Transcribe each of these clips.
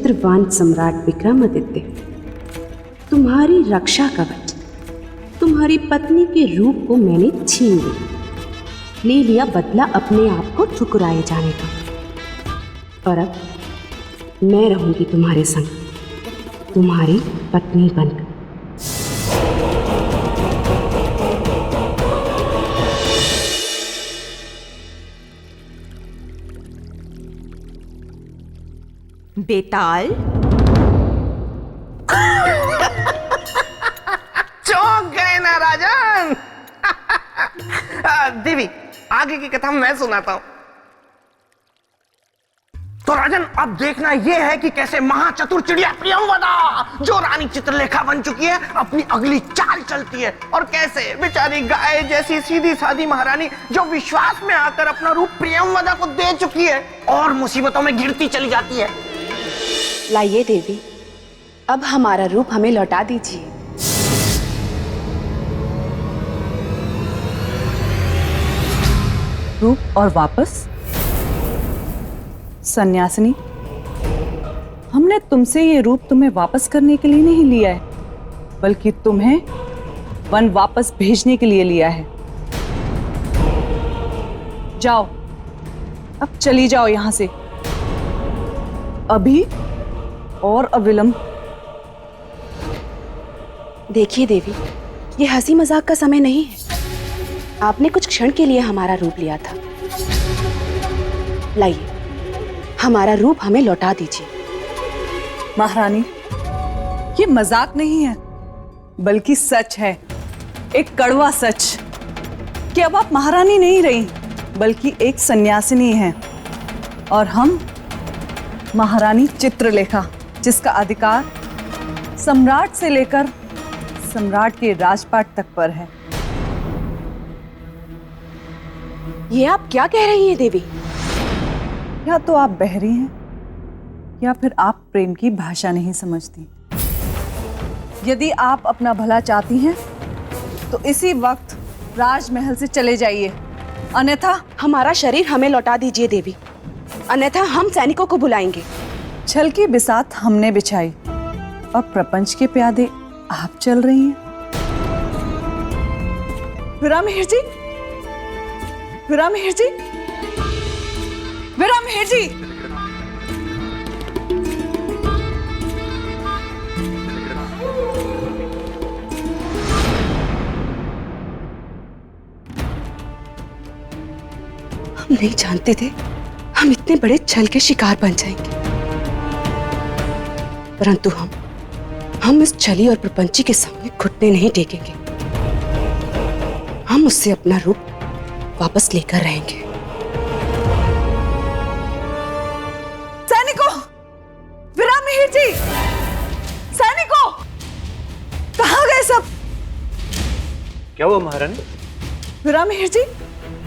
चरित्रवान सम्राट विक्रमादित्य, तुम्हारी रक्षा कवच, तुम्हारी पत्नी के रूप को मैंने छीन लिया, ले लिया बदला अपने आप को ठुकराए जाने का। और अब मैं रहूंगी तुम्हारे संग, तुम्हारी पत्नी बनकर। बेताल, चौंक गए ना राजन। देवी, आगे की कथा मैं सुनाता हूं। तो राजन, अब देखना यह है कि कैसे महाचतुर चिड़िया प्रियंवदा, जो रानी चित्रलेखा बन चुकी है, अपनी अगली चाल चलती है, और कैसे बेचारी गाय जैसी सीधी सादी महारानी, जो विश्वास में आकर अपना रूप प्रियंवदा को दे चुकी है, और मुसीबतों में गिरती चली जाती है। लाइए देवी, अब हमारा रूप हमें लौटा दीजिए। रूप और वापस? सन्यासिनी, हमने तुमसे ये रूप तुम्हें वापस करने के लिए नहीं लिया है, बल्कि तुम्हें वन वापस भेजने के लिए लिया है। जाओ, अब चली जाओ यहां से, अभी और अविलंब। देखिए देवी, ये हंसी मजाक का समय नहीं है। आपने कुछ क्षण के लिए हमारा रूप लिया था। लाइए, हमारा रूप हमें लौटा दीजिए। महारानी, ये मजाक नहीं है, बल्कि सच है, एक कड़वा सच, कि अब आप महारानी नहीं रही, बल्कि एक सन्यासिनी हैं, और हम महारानी चित्रलेखा, जिसका अधिकार सम्राट से लेकर सम्राट के राजपाट तक पर है। ये आप क्या कह रही हैं देवी? या तो आप बहरी हैं, या फिर आप प्रेम की भाषा नहीं समझती। यदि आप अपना भला चाहती हैं, तो इसी वक्त राजमहल से चले जाइए, अन्यथा हमारा शरीर हमें लौटा दीजिए देवी, अन्यथा हम सैनिकों को बुलाएंगे। छल की बिसात हमने बिछाई, और प्रपंच के प्यादे आप चल रही हैं। विरामहेर जी, विरामहेर जी, विरामहेर जी। हम नहीं जानते थे हम इतने बड़े छल के शिकार बन जाएंगे, परंतु हम इस छली और प्रपंची के सामने घुटने नहीं टेकेंगे। हम उससे अपना रूप वापस लेकर रहेंगे। सैनिकों, विरामहेर जी, सैनिकों, कहाँ गए सब? क्या हुआ महारानी? विरामहेर जी,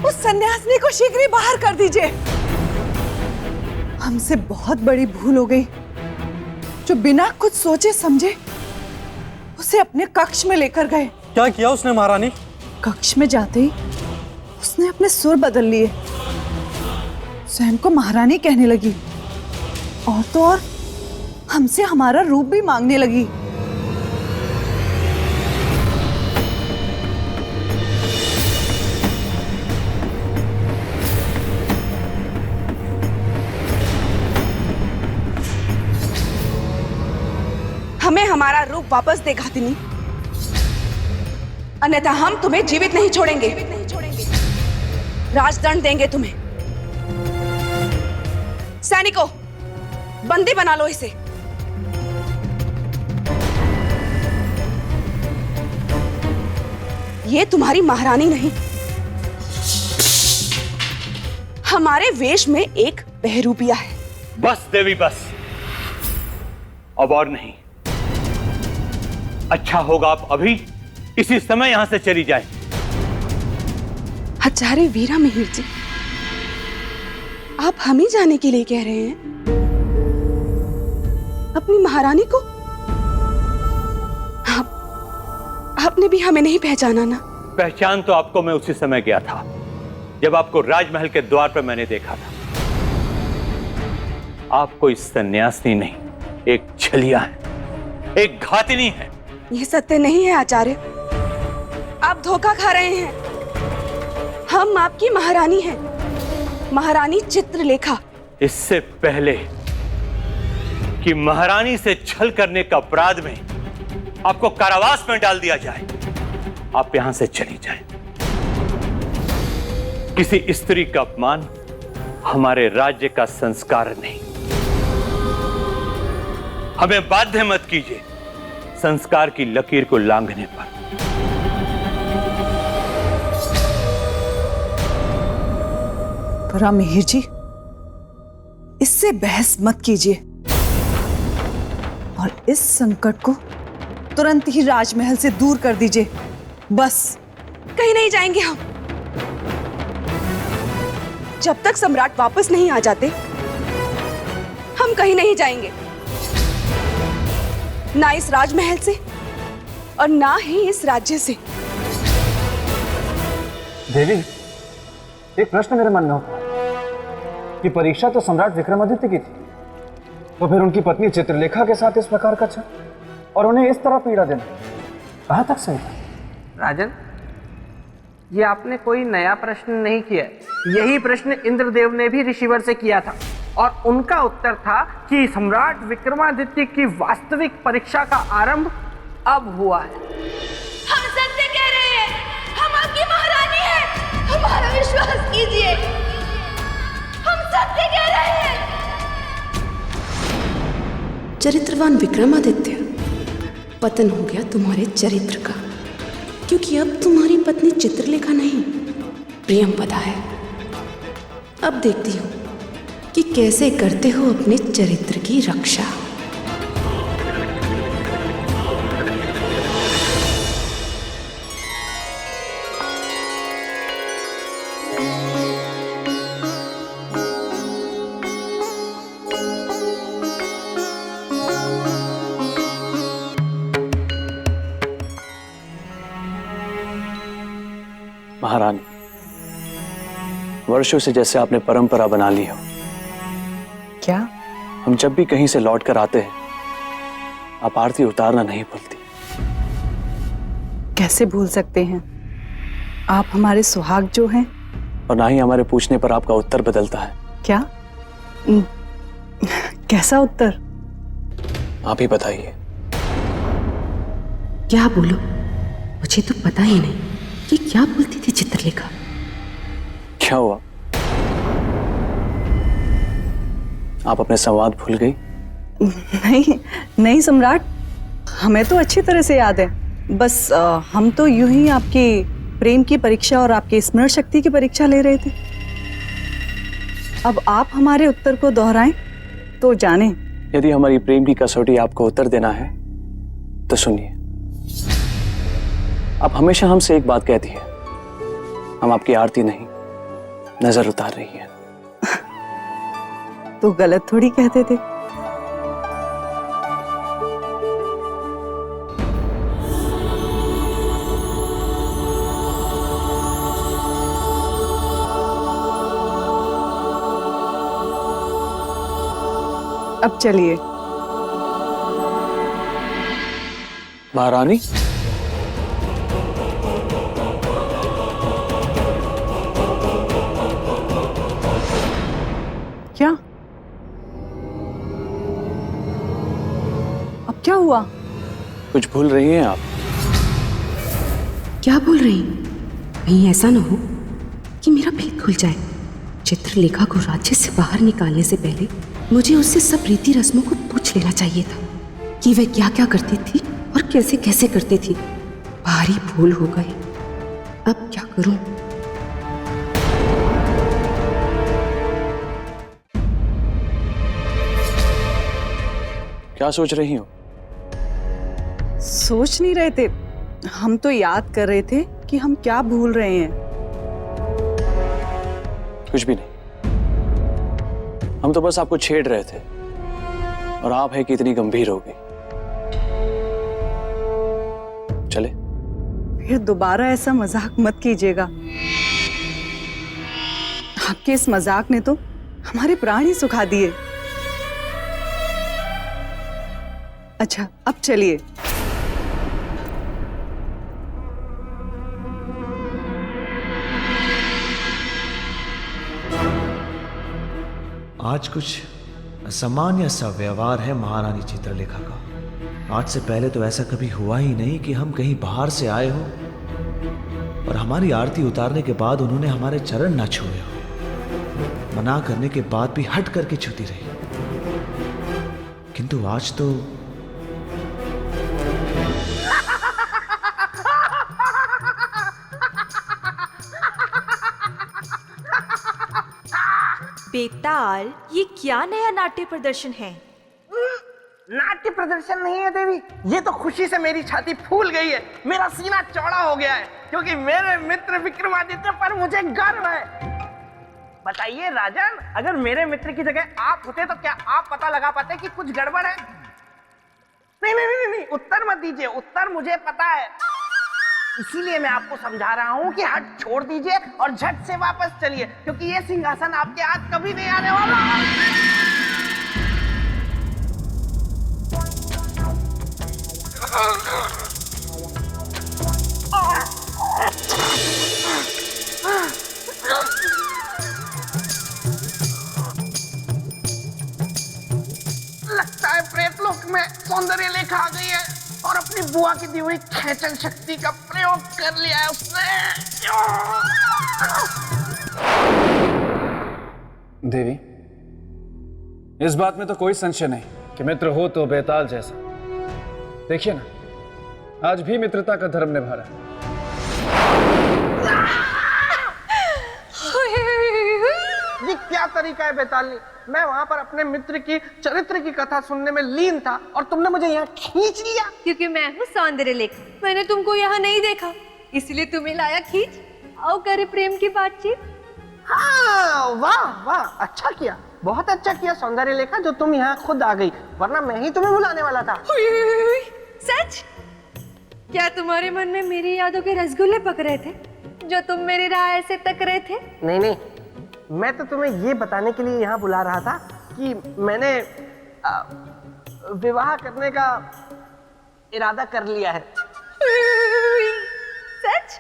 उस सन्यासिनी को शीघ्र ही बाहर कर दीजिए। हमसे बहुत बड़ी भूल हो गई, जो बिना कुछ सोचे समझे उसे अपने कक्ष में लेकर गए। क्या किया उसने महारानी? कक्ष में जाते ही उसने अपने सुर बदल लिए, स्वयं को महारानी कहने लगी, और तो और हमसे हमारा रूप भी मांगने लगी। हमें हमारा रूप वापस दे घातिनी, अन्यथा हम तुम्हें जीवित नहीं छोड़ेंगे। राजदंड देंगे तुम्हें। सैनिकों, बंदी बना लो इसे। ये तुम्हारी महारानी नहीं, हमारे वेश में एक बहरूपिया है। बस देवी, बस, अब और नहीं। अच्छा होगा आप अभी इसी समय यहां से चली जाएं। आचार्य वीरामिहिर जी, आप हम ही जाने के लिए कह रहे हैं? अपनी महारानी को? आपने भी हमें नहीं पहचाना ना? पहचान तो आपको मैं उसी समय गया था, जब आपको राजमहल के द्वार पर मैंने देखा था। आप कोई सन्यासिनी नहीं, एक छलिया है, एक घातिनी है। यह सत्य नहीं है आचार्य, आप धोखा खा रहे हैं। हम आपकी महारानी हैं, महारानी चित्रलेखा। इससे पहले कि महारानी से छल करने का अपराध में आपको कारावास में डाल दिया जाए, आप यहां से चली जाएं। किसी स्त्री का अपमान हमारे राज्य का संस्कार नहीं। हमें बाध्य मत कीजिए संस्कार की लकीर को लांघने पर। पर मिहिर जी, इससे बहस मत कीजिए और इस संकट को तुरंत ही राजमहल से दूर कर दीजिए। बस कहीं नहीं जाएंगे हम। जब तक सम्राट वापस नहीं आ जाते, हम कहीं नहीं जाएंगे, ना इस राजमहल से और ना ही इस राज्य से। देवी, एक प्रश्न मेरे मन में होता है कि परीक्षा तो सम्राट विक्रमादित्य की थी, तो फिर उनकी पत्नी चित्रलेखा के साथ इस प्रकार का छल और उन्हें इस तरह पीड़ा देना कहां तक सही था? राजन, ये आपने कोई नया प्रश्न नहीं किया। यही प्रश्न इंद्रदेव ने भी ऋषिवर से किया था और उनका उत्तर था कि सम्राट विक्रमादित्य की वास्तविक परीक्षा का आरंभ अब हुआ है। हम सत्य कह रहे हैं, हम आपकी महारानी हैं, हमारा विश्वास कीजिए, हम सत्य कह रहे हैं। चरित्रवान विक्रमादित्य, पतन हो गया तुम्हारे चरित्र का, क्योंकि अब तुम्हारी पत्नी चित्रलेखा नहीं, प्रियंवदा है। अब देखती हूँ कि कैसे करते हो अपने चरित्र की रक्षा। महारानी, वर्षों से जैसे आपने परंपरा बना ली हो, क्या? हम जब भी कहीं से लौट कर आते हैं, आप आरती उतारना नहीं भूलती। कैसे भूल सकते हैं? आप हमारे सुहाग जो हैं। और ना ही हमारे पूछने पर आपका उत्तर बदलता है। क्या? कैसा उत्तर? आप ही बताइए। क्या बोलो? मुझे तो पता ही नहीं कि क्या बोलती थी चित्रलेखा। क्या हुआ? आप अपने संवाद भूल गई? नहीं नहीं सम्राट, हमें तो अच्छी तरह से याद है। बस हम तो यूं ही आपकी प्रेम की परीक्षा और आपकी स्मरण शक्ति की परीक्षा ले रहे थे। अब आप हमारे उत्तर को दोहराएं तो जाने। यदि हमारी प्रेम की कसौटी आपको उत्तर देना है तो सुनिए। आप हमेशा हमसे एक बात कहती है, हम आपकी आरती नहीं नजर उतार रही है। तो गलत थोड़ी कहते थे। अब चलिए। महारानी, क्या? अब क्या हुआ? कुछ भूल रही हैं आप? क्या बोल रही? कहीं ऐसा ना हो कि मेरा भेद खुल जाए। चित्रलेखा को राज्य से बाहर निकालने से पहले मुझे उससे सब रीति रस्मों को पूछ लेना चाहिए था कि वह क्या क्या करती थी और कैसे कैसे करती थी। भारी भूल हो गई। अब क्या करूं? क्या सोच रही हो? सोच नहीं रहे थे, हम तो याद कर रहे थे कि हम क्या भूल रहे हैं। कुछ भी नहीं, हम तो बस आपको छेड़ रहे थे और आप है कि इतनी गंभीर हो गई। चले? फिर दोबारा ऐसा मजाक मत कीजिएगा। आपके इस मजाक ने तो हमारे प्राण ही सुखा दिए। अच्छा, अब चलिए। आज कुछ असामान्य सा व्यवहार है महारानी चित्रलेखा का। आज से पहले तो ऐसा कभी हुआ ही नहीं कि हम कहीं बाहर से आए हो और हमारी आरती उतारने के बाद उन्होंने हमारे चरण ना छुए हो। मना करने के बाद भी हट करके छूती रही। किंतु आज तो बेताल, ये क्या नया नाट्य प्रदर्शन है? नाट्य प्रदर्शन नहीं है देवी, ये तो खुशी से मेरी छाती फूल गई है, मेरा सीना चौड़ा हो गया है, क्योंकि मेरे मित्र विक्रमादित्य पर मुझे गर्व है। बताइए राजन, अगर मेरे मित्र की जगह आप होते तो क्या आप पता लगा पाते कि कुछ गड़बड़ है? नहीं नहीं नहीं नहीं, उत्तर मत दीजिए, उत्तर मुझे पता है। इसीलिए मैं आपको समझा रहा हूँ कि हट छोड़ दीजिए और झट से वापस चलिए, क्योंकि ये सिंहासन आपके हाथ कभी नहीं आने वाला। लगता है प्रेतलोक में सौंदर्य लेखा आ गई है और अपनी बुआ की दी हुई खेचन शक्ति का प्रयोग कर लिया है उसने। देवी, इस बात में तो कोई संशय नहीं कि मित्र हो तो बेताल जैसा। देखिए ना, आज भी मित्रता का धर्म निभा रहा है। ये क्या तरीका है बेतालनी? मैं वहां पर अपने मित्र की चरित्र की कथा सुनने में लीन था और तुमने मुझे यहाँ खींच लिया। क्योंकि मैं हूँ सौंदर्य लेखा, मैंने तुमको यहाँ नहीं देखा, इसलिए तुम्हें लाया खींच। आओ करे प्रेम की बातचीत। हाँ, वाह वाह, अच्छा किया, बहुत अच्छा किया सौंदर्य लेखा जो तुम यहाँ खुद आ गई, वरना मैं ही तुम्हें बुलाने वाला था। सच? क्या तुम्हारे मन में मेरी यादों के रसगुल्ले पक रहे थे जो तुम मेरी राह ऐसे तक रहे थे? नहीं नहीं, मैं तो तुम्हें ये बताने के लिए यहाँ बुला रहा था कि मैंने विवाह करने का इरादा कर लिया है। सच?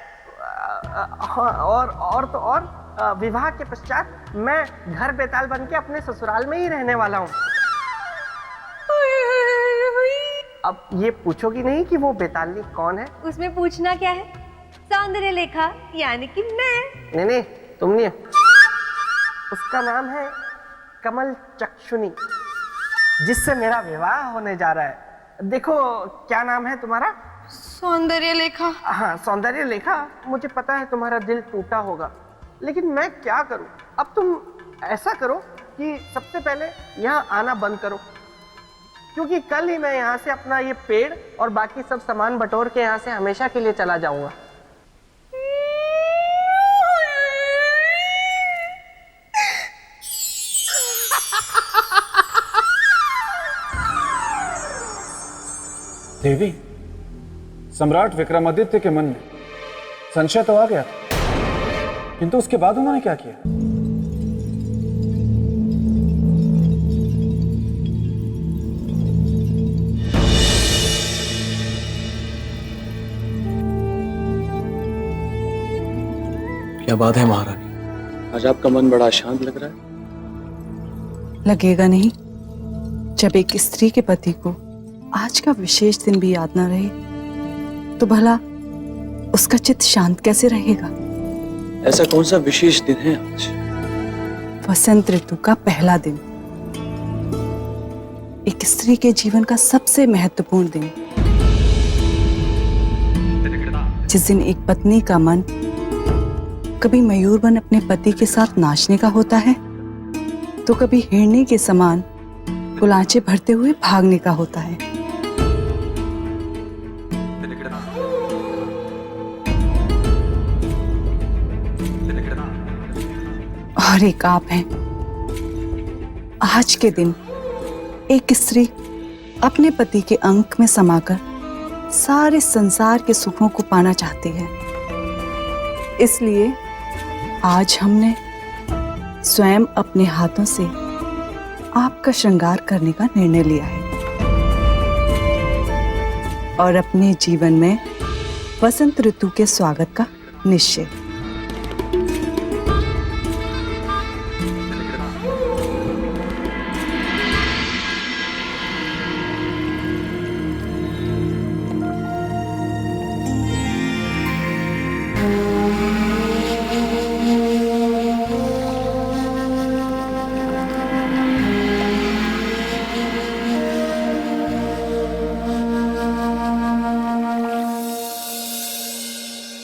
हाँ, और तो और विवाह के पश्चात मैं घर बेताल बन के अपने ससुराल में ही रहने वाला हूँ। अब ये पूछोगी नहीं कि वो बेतालनी कौन है? उसमें पूछना क्या है? सौंदर्य लेखा यानी कि मैं। नहीं नहीं, तुम नहीं, उसका नाम है कमल चक्षुनी, जिससे मेरा विवाह होने जा रहा है। देखो, क्या नाम है तुम्हारा? सौंदर्य लेखा। हाँ, सौंदर्य लेखा। मुझे पता है तुम्हारा दिल टूटा होगा, लेकिन मैं क्या करूं? अब तुम ऐसा करो कि सबसे पहले यहाँ आना बंद करो, क्योंकि कल ही मैं यहाँ से अपना ये पेड़ और बाकी सब सामान बटोर के यहाँ से हमेशा के लिए चला जाऊंगा। देवी, सम्राट विक्रमादित्य के मन में संशय तो आ गया था, किंतु उसके बाद उन्होंने क्या किया? क्या बात है महारानी, आज आपका मन बड़ा शांत लग रहा है। लगेगा नहीं? जब एक स्त्री के पति को आज का विशेष दिन भी याद ना रहे तो भला उसका चित्त शांत कैसे रहेगा? ऐसा कौन सा विशेष दिन है आज? वसंत ऋतु का पहला दिन, एक स्त्री के जीवन का सबसे महत्वपूर्ण दिन, जिस दिन एक पत्नी का मन कभी मयूर बन अपने पति के साथ नाचने का होता है तो कभी हिरनी के समान गुलाचे भरते हुए भागने का होता है। और एक आप हैं। आज के दिन एक स्त्री अपने पति के अंक में समाकर सारे संसार के सुखों को पाना चाहती है। इसलिए आज हमने स्वयं अपने हाथों से आपका श्रृंगार करने का निर्णय लिया है। और अपने जीवन में वसंत ऋतु के स्वागत का निश्चय।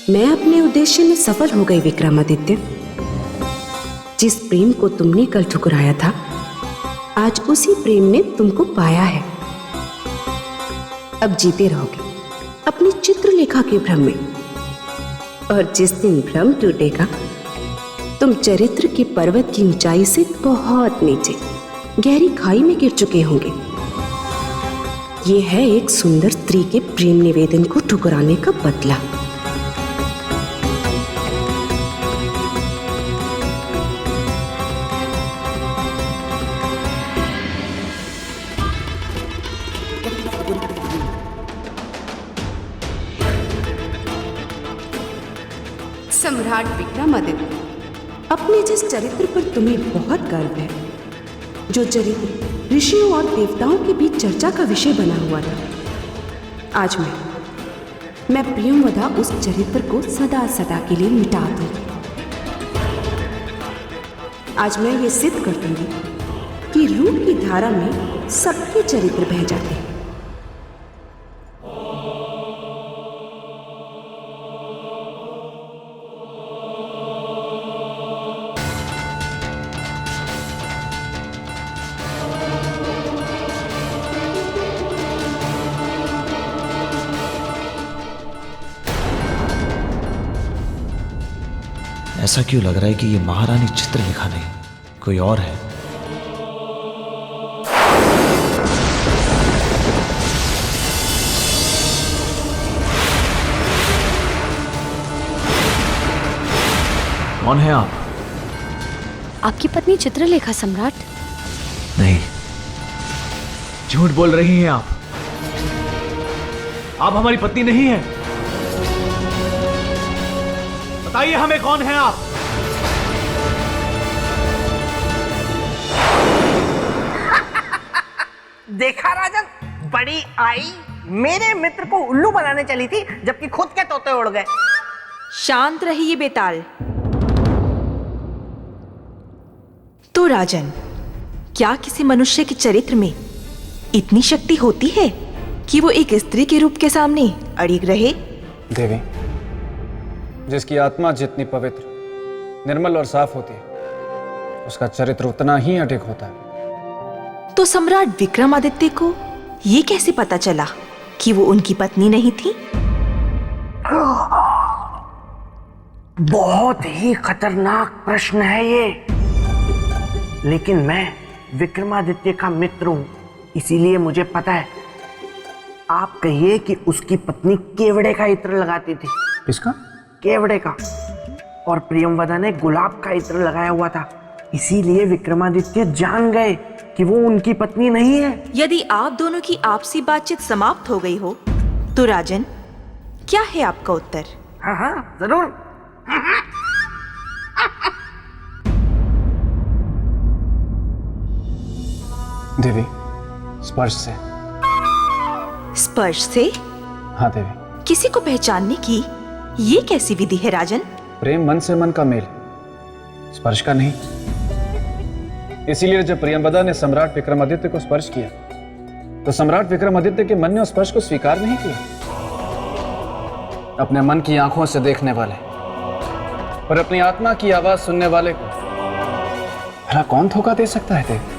मैं अपने उद्देश्य में सफल हो गई विक्रमादित्य। जिस प्रेम को तुमने कल ठुकराया था, आज उसी प्रेम ने तुमको पाया है। अब जीते रहोगे अपनी चित्रलेखा के भ्रम में, और जिस दिन भ्रम टूटेगा तुम चरित्र के पर्वत की ऊंचाई से बहुत नीचे गहरी खाई में गिर चुके होंगे। यह है एक सुंदर स्त्री के प्रेम निवेदन को ठुकराने का बदला। सम्राट विक्रमादित्य, अपने जिस चरित्र पर तुम्हें बहुत गर्व है, जो चरित्र ऋषियों और देवताओं के बीच चर्चा का विषय बना हुआ था, आज मैं प्रियंवदा उस चरित्र को सदा सदा के लिए मिटा दूंगी। आज मैं ये सिद्ध कर दूंगी कि रूप की धारा में सबके चरित्र बह जाते हैं। ऐसा क्यों लग रहा है कि ये महारानी चित्रलेखा नहीं, कोई और है? कौन है आप? आपकी पत्नी चित्रलेखा सम्राट। नहीं, झूठ बोल रही हैं आप। आप हमारी पत्नी नहीं हैं। बताइए हमें, कौन है आप? देखा राजन, बड़ी आई मेरे मित्र को उल्लू बनाने चली थी, जबकि खुद के तोते उड़ गए। शांत रहिए बेताल। तो राजन, क्या किसी मनुष्य के चरित्र में इतनी शक्ति होती है कि वो एक स्त्री के रूप के सामने अड़िग रहे? देवी, जिसकी आत्मा जितनी पवित्र, निर्मल और साफ होती है, उसका चरित्र उतना ही अडिग होता है। तो सम्राट विक्रमादित्य को ये कैसे पता चला कि वो उनकी पत्नी नहीं थी? बहुत ही खतरनाक प्रश्न है ये, लेकिन मैं विक्रमादित्य का मित्र हूं, इसीलिए मुझे पता है। आप कहिए कि उसकी पत्नी केवड़े का इत्र लगाती थी। किसका? केवड़े का। और प्रियंवदा ने गुलाब का इत्र लगाया हुआ था, इसीलिए विक्रमादित्य जान गए कि वो उनकी पत्नी नहीं है। यदि आप दोनों की आपसी बातचीत समाप्त हो गई हो, तो राजन, क्या है आपका उत्तर? हाँ हाँ, जरूर। देवी, स्पर्श से। स्पर्श से? हाँ देवी। किसी को पहचानने की ये कैसी विधि है राजन? प्रेम मन से मन का मेल, स्पर्श का नहीं। इसीलिए जब प्रियंवदा ने सम्राट विक्रमादित्य को स्पर्श किया, तो सम्राट विक्रमादित्य के मन ने उस स्पर्श को स्वीकार नहीं किया। अपने मन की आंखों से देखने वाले और अपनी आत्मा की आवाज सुनने वाले को भला कौन धोखा दे सकता है देवी?